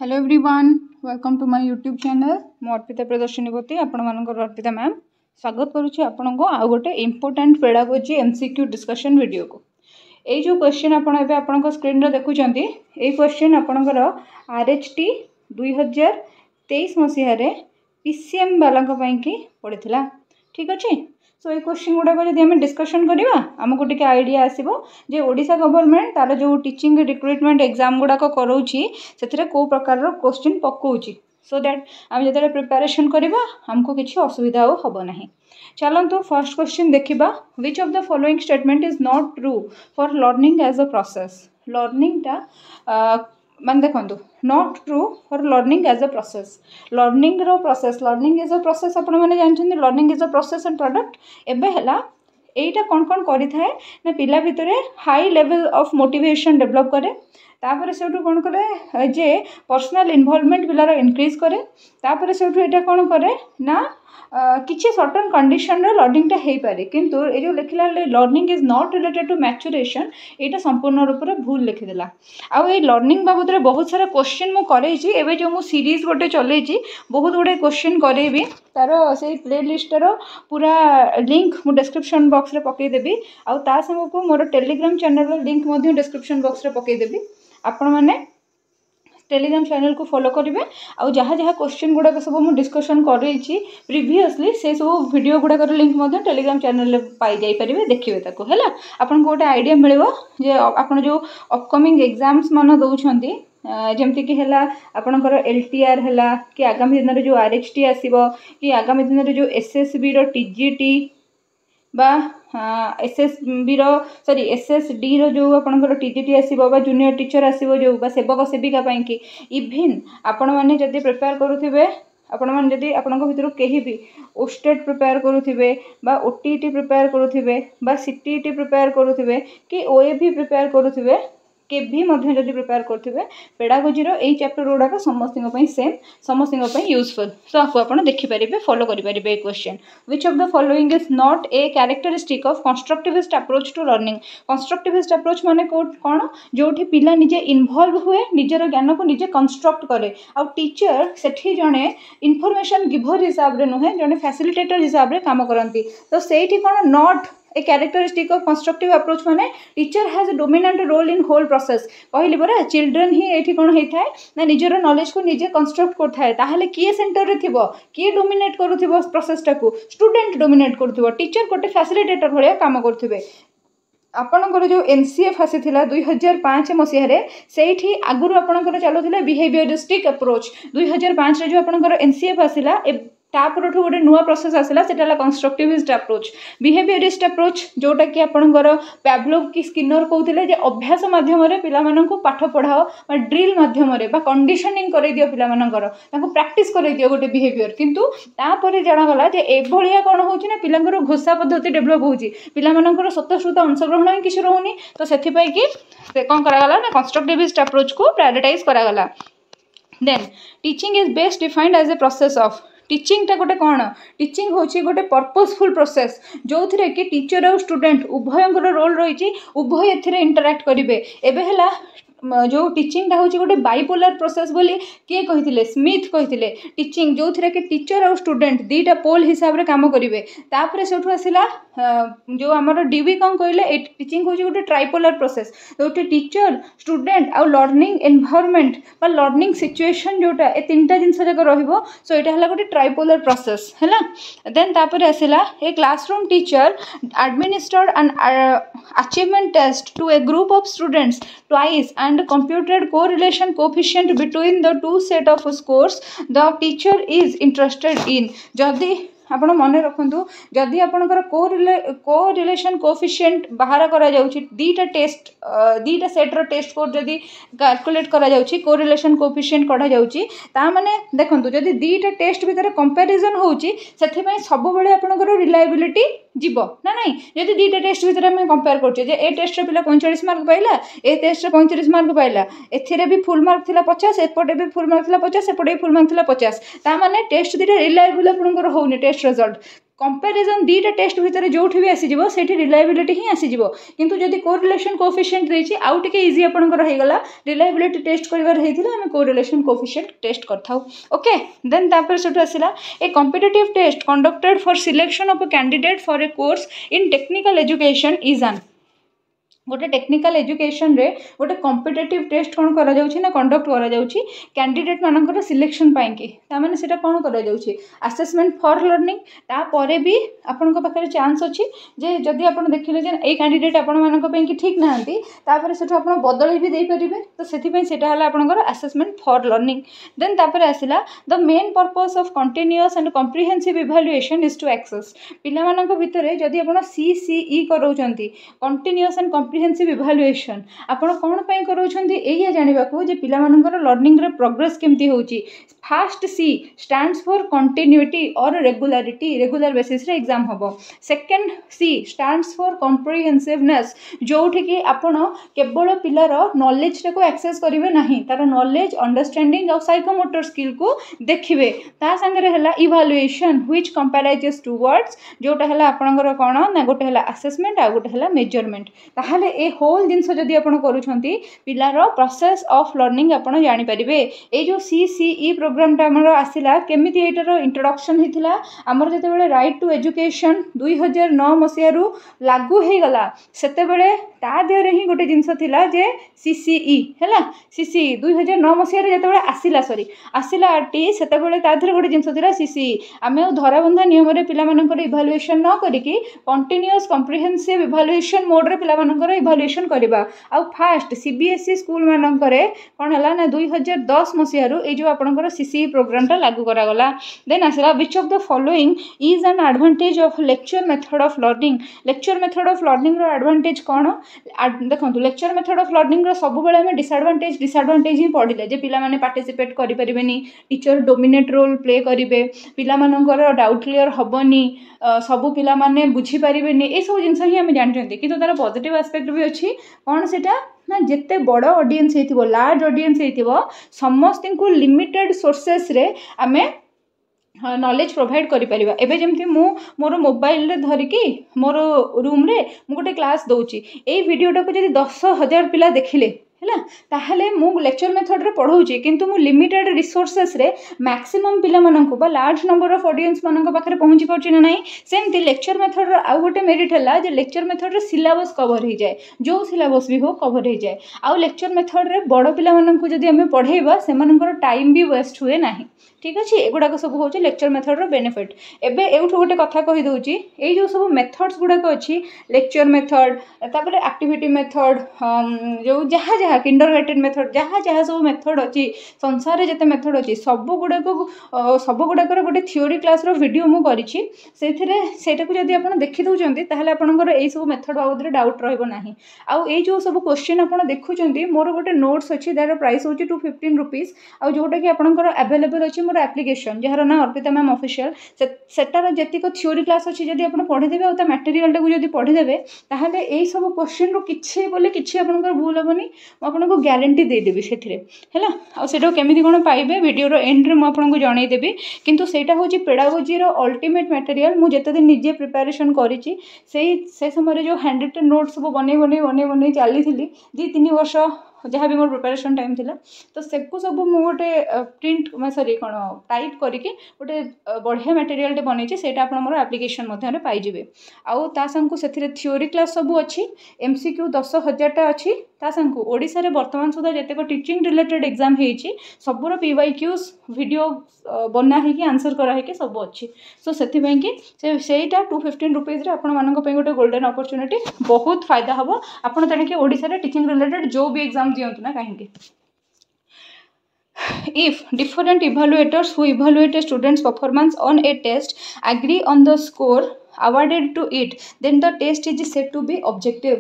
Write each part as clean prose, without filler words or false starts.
Hello everyone, welcome to my YouTube channel. मो अर्पिता प्रदर्शनीपति आपण मानकर अर्पिता मैम स्वागत करुच्ची आपण को आउ गोटे important pedagogy MCQ discussion video को। ये जो क्वेश्चन आपण स्क्रीन रे देखुचंती ए क्वेश्चन आपणकर आरएचटी 2023 मसीह रे पीसीएम वाला की पड़ता। ठीक अच्छे। सो ये क्वेश्चन गुड़ाक जब आम डिस्कसन करवा आमको टी आइडिया आसो जे ओडिशा गवर्नमेंट तार जो टीचिंग रिक्रुटमेंट एग्जाम गुड़ाक करोची से कौ प्रकार क्वेश्चन पकाउची सो दैट आम जो प्रिपरेशन करवा आमको किसी असुविधा हम ना। चलतु फर्स्ट क्वेश्चन देखा, which of the following statement is not true for learning as a process. लर्निंगटा मान देखो not true for learning as a process. Learning रो process, learning is a process आपण मैंने जानते learning is a process and product. एबे हला एटा कौन कौन करि थाए ना पिला भितरे high level of motivation develop करे, तापर सेठू कौन करे जे पर्सनल इन्वॉल्वमेंट पिलार इंक्रीज करे, तापर सेठू एटा कौन करे ना किसी सर्टन कंडीशन रे लर्निंग टा हेई पारे। किंतु ए जो लिखला learning is not related to maturation एटा संपूर्ण रूप से भूल लिखिदेला। आउ ए लर्निंग बाबद रे बहुत सारा क्वेश्चन मु करैछि। एबे जो मु सीरीज गोटे चलैछि बहुत गुडे क्वेश्चन करेबी, तार से प्ले लिस्ट रो पूरा लिंक मु डिस्क्रिप्शन बॉक्स रे पकई देबी। आउ ता संग को मोर टेलीग्राम चैनल रो लिंक मध्य डिस्क्रिप्शन बॉक्स रे पकई देबी। आपण माने टेलीग्राम चैनल को फॉलो करेंगे। आउ जहाँ जहाँ क्वेश्चन गुड़ाक सब मुझे डिस्कसन करी प्रीवियसली से सब वीडियो गुड़ाक लिंक टेलीग्राम चैनल पाई जाइए, देखिए ताको है आपन को गोटे आइडिया मिले जे आपन जो अपकमिंग एग्जाम्स मान दौरान जमती कि है आपणकर एलटीआर है कि आगामी दिन में जो आरएचटी आसो कि आगामी दिन में जो एसएसबी रो टीजीटी बा एसएसबी रो सॉरी एसएसडी रो जो आपणकर टीजीटी आसो बा जूनियर टीचर आसो जो बा सेवक सेविका पाई कि इभिन आपण मैंने जब प्रिपेयर करुवे आपण मैंने जदि आपण भितर कहीं भी ओस्टेट प्रिपेयर करुवे बा ओटीटी प्रिपेयर करुवे बा सीटीटी प्रिपेयर करुवे कि ओएबी प्रिपेयर करुवे के भी जदि प्रिपेयर करुवे पेडागोजी रो एई चैप्टर गुड़ाक समस्त सेम समस्त यूजफुल। सो आपको आप देखिपारे फॉलो करेंगे। Question which of the following is not a characteristic of constructivist approach to learning. Constructivist approach माने कौन जो पिला निजे इन्वॉल्व हुए निजर ज्ञान को निजे कंस्ट्रक्ट करे आ टीचर सेठी जने इनफॉरमेशन गिवर हिसाब रे नुहे जने फैसिलिटेटर हिसाब रे काम करती। तो सेठी कौन not a characteristic of constructive approach माने teacher has a dominant role in whole process. कहली परा चिल्ड्रेन ही एठी कोन होइथाय ना निजर नॉलेज को निजे कंस्ट्रक्ट करथाय, ताहले किए सेंटर रे थिबो किए डोमिनेट करूथिबो प्रोसेस टाकू स्टूडेंट डोमिनेट करूथिबो टीचर कोटे फैसिलिटेटर भलिया काम करथिबे। आपणकर जो एनसीएफ आसीथिला 2005 मसीह से आगुरी आपणकर चलुथिला बिहेवियरिस्टिक अप्रोच। 2005 रे जो आपणकर एनसीएफ आसीला तापर गोटे नुआ प्रोसेस आसला सेटा कंस्ट्रक्टिविस्ट अप्रोच। बिहेवियरिस्ट अप्रोच जोटा कि आपणकर पैवलोव की स्किनर कहते जे अभ्यास माध्यम पिला पाठ पढ़ाओ ड्रिल माध्यम कंडीशनिंग कर दियो पिलामानकर प्रैक्टिस कर दियो गोटे बिहेवियर। किंतु तापर जनागला जे एभलिया कौन होची ना पिलांकर घोषा पद्धति डेभलप होची, पिलामानकर स्वतःस्फूर्त अंशग्रहण ही किसी रोनी। तो सेथिपाई कि कौन करागला ना कंस्ट्रक्टिविस्ट अप्रोच को प्रायोरिटाइज करागला। Then teaching is best defined as a process of. Teaching टा गोटे कौन टीचिंग होची गोटे पर्पसफुल प्रोसेस जो थी कि टीचर और स्टूडेंट उभयंकर रोल रही उभय एथिरे इंटरैक्ट करेंगे। एबे हला जो टीचिंग हूँ गोटे बाइपोलर प्रोसेस बोली किए कही स्मिथ कही टीचिंग जो थी कि टीचर और स्टूडेंट दीटा पोल हिसाब से काम करेंगे। तापर से आसला जो आमर डीवी कौन कहले टीचिंग हूँ गोटे ट्राइपोलर प्रोसेस जो टीचर स्टूडेंट आउ लर्निंग एनवायरनमेंट बा लर्निंग सिचुएशन जोटा ए तीनटा जिनस जाक रहिबो। सो एटा हला गोटे ट्राइपोलर प्रोसेस है। देन तापर आसला a classroom teacher administered an achievement test to a group of students twice and computed correlation coefficient between the two set of scores the teacher is interested in। जदि आपण मन रखु जदि आपणकर correlation coefficient बाहर करा जाउची दीटा टेस्ट दीटा सेट्र टेस्ट स्कोर जदि कैलकुलेट करा जाउची कोरिलेशन कोफिशिएंट कढ़ा जाउची ता माने देखंतु जदि दीटा टेस्ट भितर कंपैरिजन होउची सेथि पई सब बेले आपणकर रिलायबिलिटी जीवो ना नहीं। जदि दीटा टेस्ट भितर हम कंपेयर करछे जे ए टेस्ट रे पिला 45 मार्क पाइला ए टेस्ट रे 35 मार्क पाइला एथिरे भी फुल मार्क थिला 50 एपटे भी फुल मार्क थिला 50 एपटे भी फुल मार्क थिला 50 ता माने टेस्ट दीटा रिलायबल आपणकर होउनी टेस्ट रिजल्ट। कंपैरिजन दीटा टेस्ट भितर जो भी आसीजिवो सेठी रिलायबिलिटी ही आसीजिवो किंतु जदि कोरिलेशन कोएफिशिएंट देछि आउ टिके इजी आपनकर हेगला रिलायबिलिटी टेस्ट करिवार हेतिले हम कोरिलेशन कोएफिशिएंट टेस्ट करथाउ ओके देन तापर सेठु आसिला a competitive test conducted for selection of a candidate for a course in technical education is an गोटे टेक्निकल एजुकेशन रे गोटे कॉम्पिटिटिव टेस्ट कौन करा जाउछि ना कंडक्ट करा जाउछि कैंडिडेट मानकर सिलेक्शन पाई कि ता माने सेटा कौन करा जाउछि असेसमेंट फॉर लर्निंग ता परे भी आपन को पाखरे चांस अछि जे जदि आपन देखिले जे ए कैंडिडेट आपन मानक पई कि ठीक नाहंती तापर सेठो आपन बदलै भी देई परिबे तो सेथि पई सेटा हला आपनकर असेसमेंट फॉर लर्निंग देन तापर आसिला the main purpose of continuous and comprehensive evaluation is to access पिला मानक भितरे जदि आपन सीसीई करौचंती कंटीन्यूअस एंड कॉम्प्रिहेंसिव इवैल्यूएशन आपण कोन पई करौछंती एया जानिबा को जे पिला मानकर लर्निंग रे प्रोग्रेस केमती होउची first C stands for continuity और रेगुलरिटी रेगुलर बेसिस रे एग्जाम हबो second C stands for comprehensiveness जोठी कि आपण केवल पिलार नॉलेज रे को एक्सेस करिवे नाही तार नॉलेज अंडरस्टैंडिंग और साइकोमोटर स्किल को देखिबे ता संगे रे हला इवैल्यूएशन व्हिच कंपैराइजेस टू वर्ड्स जोटा हला आपनकर कोन ना गोटे हला असेसमेंट आ गोटे हला मेजरमेंट ताहाले ए होल जिनस जदि आपण करूछंती पिलार प्रोसेस ऑफ लर्निंग आपण जानि परिबे ए जो सीसीई प्रोग्राम टा हमर आसिला केमिति एटार इंट्रोडक्शन हिथिला हमर जते बेले राइट टू एजुकेशन 2009 मसिया रु लागू हे गला सेते बेले ता देरे ही गोटे जिनस थिला जे सीसीई हैला सीसीई 2009 मसिया रे जते बेले आसिला आसिला आरटी सेते बेले ता देरे गोटे जिनस थिला सीसीई आमे धराबंधा नियम रे पिला मानकर इवैल्यूएशन न करिकि कंटीन्यूअस कॉम्प्रिहेंसिव इवैल्यूएशन मोड रे पिला मानकर इवैल्यूएशन करबा आ फास्ट सीबीएसई स्कूल मानकर कोन हला ना 2010 मसिया रु ए जो आपनकर सीसीई प्रोग्राम टा लागू करा गला देन आसला which of the following is an advantage of lecture method of learning lecture method of learning रो एडवांटेज कोन देखंतु लेक्चर मेथड ऑफ लर्निंग रो सब बेले हम डिसएडवांटेज ही पढिले जे पिला माने पार्टिसिपेट करि परिबेनी टीचर डोमिनेट रोल प्ले करिवे पिला मानकर डाउट क्लियर हबनी सबु पिला माने बुझी परिबेनी ए सब जिंस ही हम जानते कि तार पॉजिटिव एस्पेक्ट भी अच्छी कौन सेटा ना जिते बड़ ऑडियंस हेतिबो लार्ज ऑडियंस हेतिबो समस्त को लिमिटेड सोर्सेस रे आमे नॉलेज प्रोवाइड करि परिबा एबे जेमति मु मोर मोबाइल रे धरिकी मोर रूम रे मु गोटे क्लास दउची ए वीडियोटा को जदि 10,000 पिला देखिले हैला ताहले मु लेक्चर मेथड रे पढौची किंतु मु लिमिटेड रिसोर्सेस रे मैक्सिमम पिला माननको बा लार्ज नंबर ऑफ ऑडियंस माननको पाखरे पहुंची परची ना नाही सेमति लेक्चर मेथड रो आ गोटे मेरिट हला जे लेक्चर मेथड रे सिलेबस कवर हो जाए जो सिलेबस भी हो कवर हो जाए आ लेक्चर मेथड रे बड़ पिला माननको जदि हमें पढेबा से मानकर टाइम भी वेस्ट हुए नाही ठीक अच्छे एगुड़ाक सब हूँ लेक्चर मेथड रो बेनिफिट एबे एउठु गोटे कथा कहि दउची ए जो सब मेथड्स गुड़ाक अच्छी लेक्चर मेथड तापर एक्टिविटी मेथड जो जहाँ जहाँ किंडरगार्टेन मेथड जहाँ जहाँ सब मेथड अच्छी संसार जिते मेथड अच्छी सब गुड़ाक गोटे थ्योरी क्लास रो वीडियो मु करिछि सेटा को जदि आपण देखि दउचंती ताहले आपनकर एई सब मेथड बाबद डाउट रहइबो नाही आ ए जो सब क्वेश्चन आपण देखुचंती मोर गोटे नोट्स अच्छी दार प्राइस होची 215 रुपीस आ जोटा कि आपनकर अवेलेबल अच्छी मोर एप्लिकेशन जार ना अर्पिता मैम ऑफिशियल सेटार जेतिक थ्योरी क्लास अच्छी जदि आपण पढ़ीदेबे आ मटेरियल टाको जदि पढ़ीदेबे ताहले एई सब क्वेश्चन रो किछि बोले किछि आपनकर भूल होबनी म आपनको गारंटी दे देबी सेथिरे हैला आ सेटा केमिति कोन पाइबे वीडियो रो एंड रे म आपनको जणै देबी किंतु सेटा होची पेडागोजी रो अल्टीमेट मटेरियल मु जेते दिन निजे प्रिपरेशन करिछि से समय जो हैंड रिटन नोट सब बनै चली थी 2-3 वर्ष जहाँ भी मोर प्रिपरेशन टाइम थिला तो सेको सब मु गोटे प्रिंट सॉरी कौन टाइप करके गोटे बढ़िया मटेरियल टे बनई से मोर एप्लिकेशन मध्य पाई जिवे आउ ता संग से थ्योरी क्लास सब अच्छी एमसीक्यू 10,000टा अच्छी ता संग ओडिसा रे वर्तमान सुधा जेतेक टीचिंग रिलेटेड एग्जाम हेची सबुर पीवाईक्यूज वीडियो बना है कि आंसर करा है कि सब अच्छी सो से सेटा 215 रुपीज रे आपण मानक पे गोटे गोल्डन अपॉर्चुनिटी बहुत फायदा हबो आपण तेणिके ओडिसा रे टीचिंग रिलेटेड जो भी एग्जाम दियंतु ना कहीं if different evaluators who evaluate a student's performance on a test agree on the score awarded to it then the test is said to be objective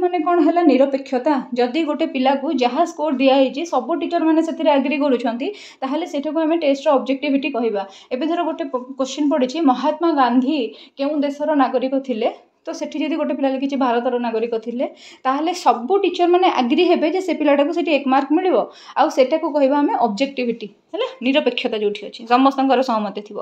माने कौन है निरपेक्षता जदि गोटे पिला को जहाँ स्कोर दिखाई सब टीचर मैंने से आग्री करुँच से टेस्ट ऑब्जेक्टिविटी कहवा एबे धर गोटे क्वेश्चन पड़ी महात्मा गांधी क्यों देशर नागरिक थिले तो सेठी जदि गोटे पिला लिखिछि भारतर नागरिक थिले ताहले सब टीचर माने एग्री हेबे जे से पिलाटा को सेठी 1 मार्क मिलिबो आ सेटा को कहबा हमें ऑब्जेक्टिविटी है निरपेक्षता जो अच्छी समस्त सहमति थी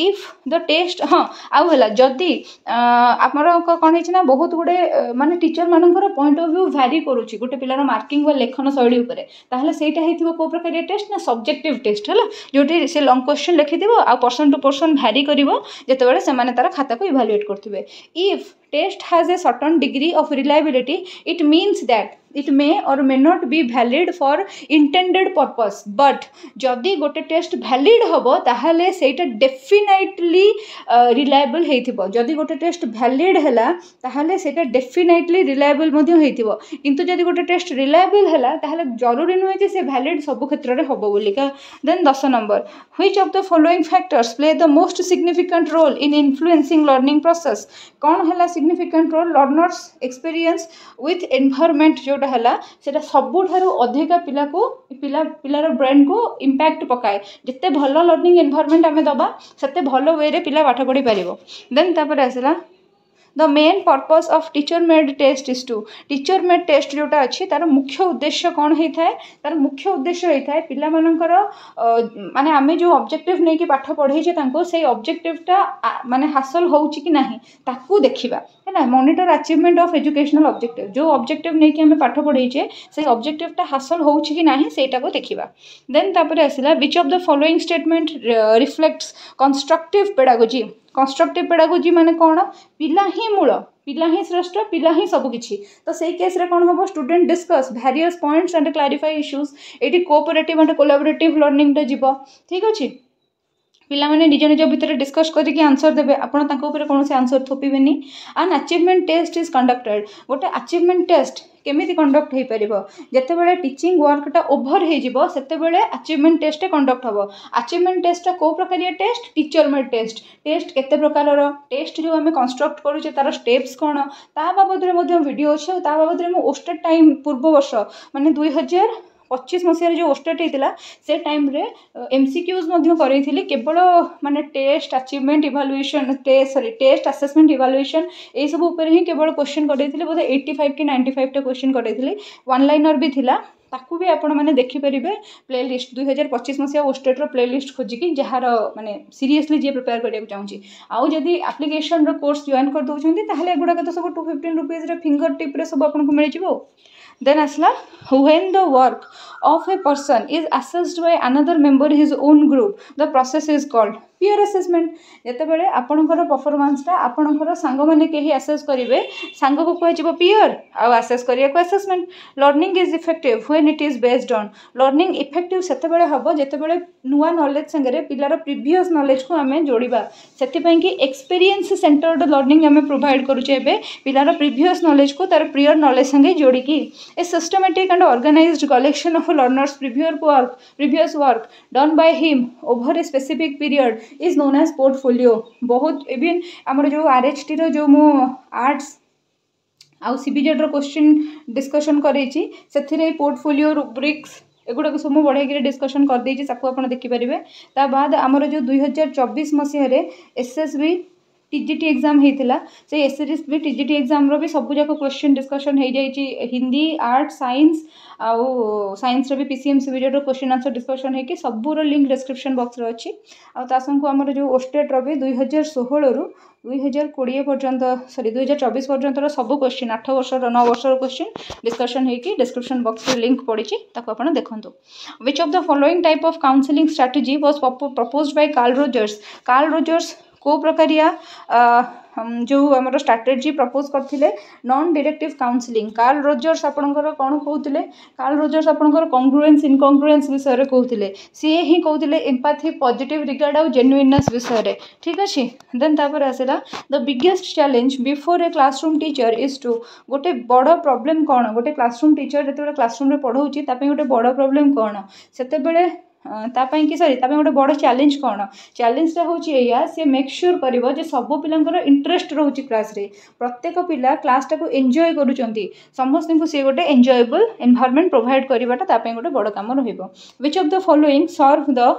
इफ द टेस्ट हाँ आउला जदि आमर कौन है बहुत गुड़े माने टीचर मानकर पॉइंट ऑफ व्यू वैरी करुच्ची गोटे पिलार मार्किंग व लेखन शैली उपरे ताहले सेटा हेतिबो को प्रकार टेस्ट ना सब्जेक्टिव टेस्ट है जोटी से लॉन्ग क्वेश्चन लिखिथिबो आ पर्सन टू पर्सन वैरी करिवो जेतेबेले से माने तार खाता को इवैल्यूएट करथिबे if test has a certain degree of reliability it means that it may or may not be valid for intended purpose but जदि गोटे टेस्ट वैलिड हबो ताहले सेटा डेफिनेटली रिलायबल हेथिबो जदि गोटे टेस्ट वैलिड हैला ताहले सेटा डेफिनेटली रिलायबल मध्ये हेथिबो किंतु जदि गोटे टेस्ट रिलायबल हैला ताहले जरूरी नुहे जे से वैलिड सब क्षेत्र रे हबो बोलिका then 10 number which of the following factors play the most significant role in influencing learning process कौन हैला significant role learners experience with environment जोटा हैला सेटा सबुठारु अधिका पिला को पिलार ब्रेन को इम्पैक्ट पकाए जिते भल लर्निंग एनवायरनमेंट आमे दबा सेते भल वे रे पिला पाठ पढ़ी पारिबो देन तापर आसला the main purpose of teacher made test is to teacher made test जोटा अच्छी तार मुख्य उद्देश्य कौन होता है तार मुख्य उद्देश्य होता है पिला मानकर माने आमे जो ऑब्जेक्टिव नहीं कि पाठ पढ़े तांको से ऑब्जेक्टिवटा माने हासिल होउची कि नाही ताकू देखिबा है ना monitor achievement of educational objective जो ऑब्जेक्टिव नहीं कि आमे पाठ पढ़े से ऑब्जेक्टिवटा हासिल होउची कि नाही सेटा को देखिबा देन तापर आसिला which of the following statement reflects constructive pedagogy constructive pedagogy माने कौन पिला ही मूल पिला ही श्रेष्ठ पिला ही सब किछि तो सेई केस रे कोन होबो student discuss various points and clarify issues eighty cooperative and collaborative learning टा जीवो ठीक अछि पिला माने निज निज भितर डिस्कस करके आंसर देबे आपण ताको ऊपर कोन से आंसर थोपिबेनी an achievement test is conducted गोटे अचीवमेंट टेस्ट केमिति कंडक्ट हो पारिबो जते बेले टीचिंग वर्कटा ओभर हे जिवो सेते बेले अचीवमेंट टेस्ट कंडक्ट हबो अचीवमेंट टेस्टटा को प्रकार test teacher made test test केते प्रकारर टेस्ट जो हमें कंस्ट्रक्ट करूचे तार स्टेप्स कोन ता बाबद रे मध्ये वीडियो अछि ता बाबद रे मो ओस्टेड टाइम पूर्व वर्ष माने 2025 मसीह जो ओस्टेट होता से टाइम रे एमसीक्यूज करें केवल माने test achievement evaluation test assessment evaluation ये सब ऊपर ही केवल क्वेश्चन करें बोधे 85 कि 95 टा क्वेश्चन करें वन लाइनर भी थिला ताकू भी आपण मैंने देखिपारे प्लेलिस्ट 2025 मसीहा ओस्टेट्र प्लेलिस्ट खोजिकी जार माने सीरीयसली जी प्रिपेयर करने चाहिए आउ जदि एप्लिकेशन कोर्स जॉइन कर दौरान ताहले एगुड़ाक तो सब 215 रुपीज फिंगर टिप रे सब आपको मिल जाए then asla when the work of a person is assessed by another member his own group the process is called peer assessment जते बेले आपनकर परफॉर्मेंस ता आपनकर संग माने केही असेस करिवे संग को कहै छिबो peer आ असेस करिया को assessment learning is effective when it is based on learning effective सेते बेले हबो जते बेले नुवा नॉलेज संगरे पिलार प्रीवियस नॉलेज को हमें जोड़िबा सेति पई कि एक्सपीरियंस सेंटर्ड लर्निंग हमें प्रोवाइड करूचे एबे पिलार प्रीवियस नॉलेज को तार प्रियर नॉलेज संगे जोड़ी की a systematic and organized collection of learners previous work done by him over a specific period is known as portfolio बहुत इवन आमर जो आरएचटी रो जो मो आर्ट्स आउ सीबीजेड रो क्वेश्चन डिस्कशन करेची सेथिरे पोर्टफोलियो रुब्रिक्स एगुड़ा सब बढ़ाई डिस्कशन कर देछि साकु आपण देखि परिबे ता बाद आमर जो 2024 मसीह रे एसएसबी टीजीटी एग्जाम होता से एसएसबी टीजीटी एग्जाम रो भी सब जाक क्वेश्चन डिस्कशन हो जाइए हिंदी आर्ट साइंस आउ साइंस रो भी पीसीएम सीबीजेड रो क्वेश्चन आंसर डिस्कशन होगी सबूर लिंक डिस्क्रिप्शन बॉक्स रो अच्छी आ संग आमर जो ओस्टेट रो भी 2016 रु 2020 पर्यंत सॉरी 2024 पर्यंत सब क्वेश्चन 8 वर्ष 9 वर्ष क्वेश्चन डिस्कशन होगी डिस्क्रिप्शन बॉक्स रे लिंक पड़ी ताको आपण देखंतु which of the following type of counselling strategy was proposed by Carl Rogers को प्रकारिया जो आमर स्ट्रैटेजी प्रपोज करथिले non directive counselling Carl Rogers आपनकर कोन कहउतिले कार्ल रोजर्स आपनकर कॉन्ग्रुएंस इनकॉन्ग्रुएंस विषय रे कहउतिले सी ही कहउतिले एम्पैथी पॉजिटिव रिगार्ड और जेन्युइननेस विषय रे ठीक अछि देन तापर आसेला the biggest challenge before A classroom teacher is to गोटे बड़ प्रॉब्लम कोन गोटे क्लासरूम टीचर जते क्लासरूम रे पढौची तापे गोटे बड़ प्रॉब्लम कोन सेते बेले तापाई कि सॉरी तापाई गोटे बड़ चैलेंज कौन चैलेंजटा हूँ या सी मेक श्योर कर सब पिलांकर इंटरेस्ट रोचे क्लास रे प्रत्येक पिला क्लासटा को एंजॉय करुँच समस्त को सी गोटे एंजॉयबल एनवायरनमेंट प्रोवाइड करवाटा गोटे बड़ कम रहिबो which of the following serve the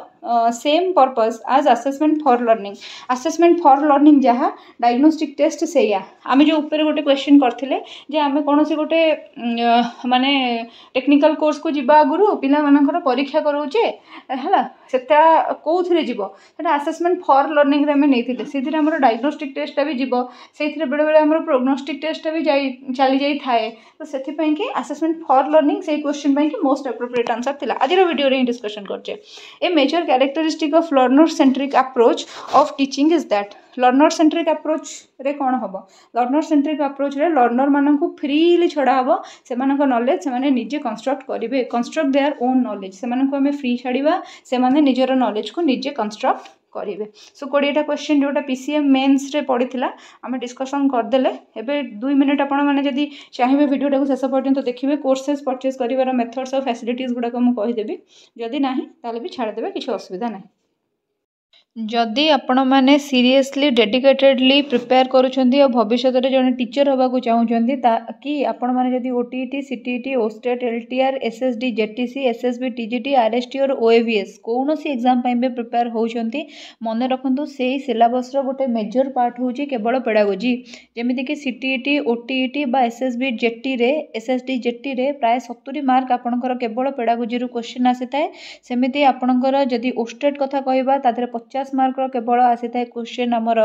same purpose as assessment for learning जहाँ डायग्नोस्टिक टेस्ट से आम जो ऊपर गोटे क्वेश्चन करते आम कौन से गोटे माने टेक्निकल कोर्स को जीवा आगु पिला मानकर परीक्षा कराऊे है सेटा कौन जीव से असेसमेंट फॉर लर्निंग रे नहीं से आम डायग्नोस्टिक टेस्टा भी जीव से बेले बेले आम प्रोग्नोस्टिक टेस्टा भी चली जाए थाए तो से असेसमेंट फॉर लर्निंग से क्वेश्चन पाई मोस्ट एप्रोप्रिएट आंसर थिला आज वीडियो रे डिस्कशन करछे a major characteristic of learner centric approach of teaching is that learner centric approach रे कौन हम लर्नर सेंट्रिक अप्रोच रे लर्नर मान फ्रीली छड़ा हम से नॉलेज से निजे कंस्ट्रक्ट करेंगे कंस्ट्रक्ट देयर ओन नॉलेज से आम फ्री छाड़ा से निजर नॉलेज को निजे कंस्ट्रक्ट करेंगे सो 20टा क्वेश्चन जोटा पीसीएम मेन्स रे पड़ीला आम डिस्कसन करदेले एवं 2 मिनिट आपण मैंने जदि चाहिए वीडियोटा को शेष पर्यंत देखिए कोर्सेस परचेज कर मेथड्स और फैसिलिटीज गुड़ाक मुझे कहीदेवी जदि ना ताले भी छाड़देवे किसी असुविधा ना जदि आपण मैंने सीरियसली डेडिकेटेडली प्रिपेयर करुँच भविष्य में जड़े टीचर होगा चाहूँगी कि आपण मैंने जदि OTET CTET OSTET LTR SSD JTC SSB TGT RST और ओएवीएस कौन सी एग्जाम भी प्रिपेयर होती मन रखु से सिलेबस गोटे मेजर पार्ट हूँ केवल पेडागोजी जमीक कि सीटीईटी ओटीईटी बा एसएसबी जेटी रे एसएसडी जेटी रे प्राय 70 मार्क आपणकर केवल पेडागोजी क्वेश्चन आसी थाए सेमिति आपणकर जदि ओस्टेट कथा कहबा तादरे 50 मार्क केवल आसी था क्वेश्चन आमर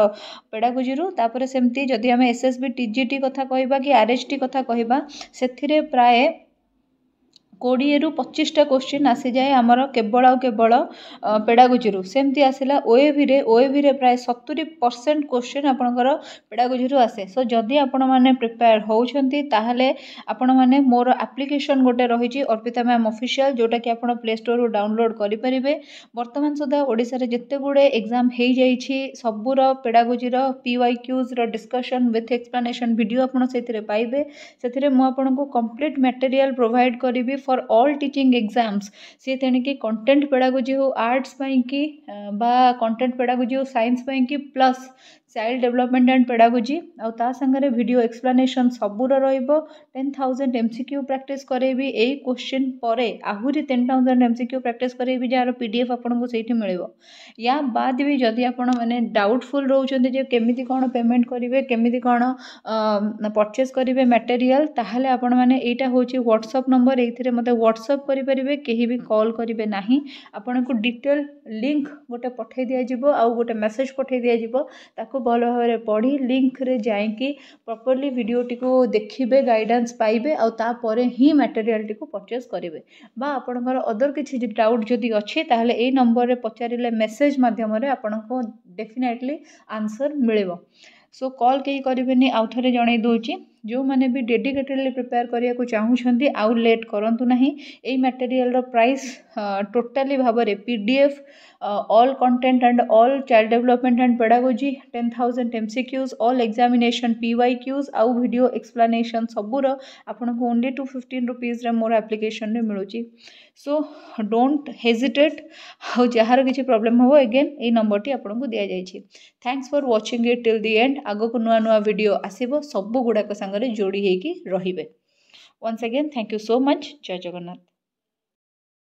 पेडागोजी तापर सेमती जदि आम एसएसबी टीजीटी कथा कहबा कि आरएसटी कथा कहबा से प्राय 20 ରୁ 25टा क्वेश्चन आसी जाए आमर केवल आउ केवल पेडागोजी सेमती आसला ओएवी रे प्राय 70% क्वेश्चन आपणकर पेडागोजी आसे सो जदि आपण मैंने प्रिपेयर होउछंती ताहले आपण मैंने मोर एप्लिकेशन गोटे रही अर्पिता मैम ऑफिशियल जोटा कि आपण प्ले स्टोर रू डाउनलोड करेंगे वर्तमान सुधा ओडिशा रे जेते गुडे एग्जाम हो जाइछि सबूर pedagogy PYQs discussion with explanation video आपण सेथिरे पाइबे सेथिरे मु आपनको कंप्लीट मटेरियल प्रोवाइड करिवि फॉर ऑल टीचिंग एग्जाम्स सी तेणिकी कंटेंट पेडागोजी हो आर्ट्स कि कंटेंट पेडागोजी हो साइंस कि plus child development and pedagogy आ संगे वीडियो एक्सप्लेनेशन सबूर रहिबो 10,000 एमसीक्यू प्रैक्टिस करेबी एई क्वेश्चन परे आहुरी 10,000 एमसीक्यू प्रैक्टिस करेबी जार पीडीएफ आपनको सेठी मिलिबो या बाद भी जदि आपण माने डाउटफुल रहउछन्ते जे केमिति कोन पेमेंट करिवे केमिति कोन परचेज करिवे मटेरियल ताहले आपण माने एटा होची व्हाट्सएप नंबर एथिरे मते व्हाट्सएप करि परिबे केही भी कॉल करिवे नाही आपनको डिटेल लिंक गोटे पठै दिया जिवो आ गोटे मेसेज पठै दिया जिवो ताको भल भाव पढ़ी लिंक रे जाइकी प्रॉपर्ली वीडियोटी को देखिए गाइडेंस पाइबे आ तापर ही मटेरियल को परचेज करेंगे बा आपणकर अदर किसी डाउट जदि अच्छी ताहले ए नंबर रे पचारिले मेसेज माध्यम आपको डेफिनेटली आंसर मिलेबो सो कॉल कहीं करेंगे आउ थे जन दूची जो मैंने भी डेडिकेटेडली प्रिपेयर करने को चाहूँगी आउ लेट करूँ ना यही मटेरियल प्राइस टोटाली भाव में PDF all content and all child development and pedagogy 10,000 MCQs all examination PYQs आउ वीडियो एक्सप्लेनेशन सबूर आपन को ओनली 215 रुपीज रे मोर एप्लिकेशन रे मिलूची सो डोंट हेजिटेट आ जार किसी प्रॉब्लम हो अगेन ये नंबर टी आपन को दिया जाइए thanks for watching it till the end आगो को नुआ नुआ वीडियो आसीबो सब गुड़ाक संगे जोड़ी होगी रहिबे once again thank you so much जय जगन्नाथ।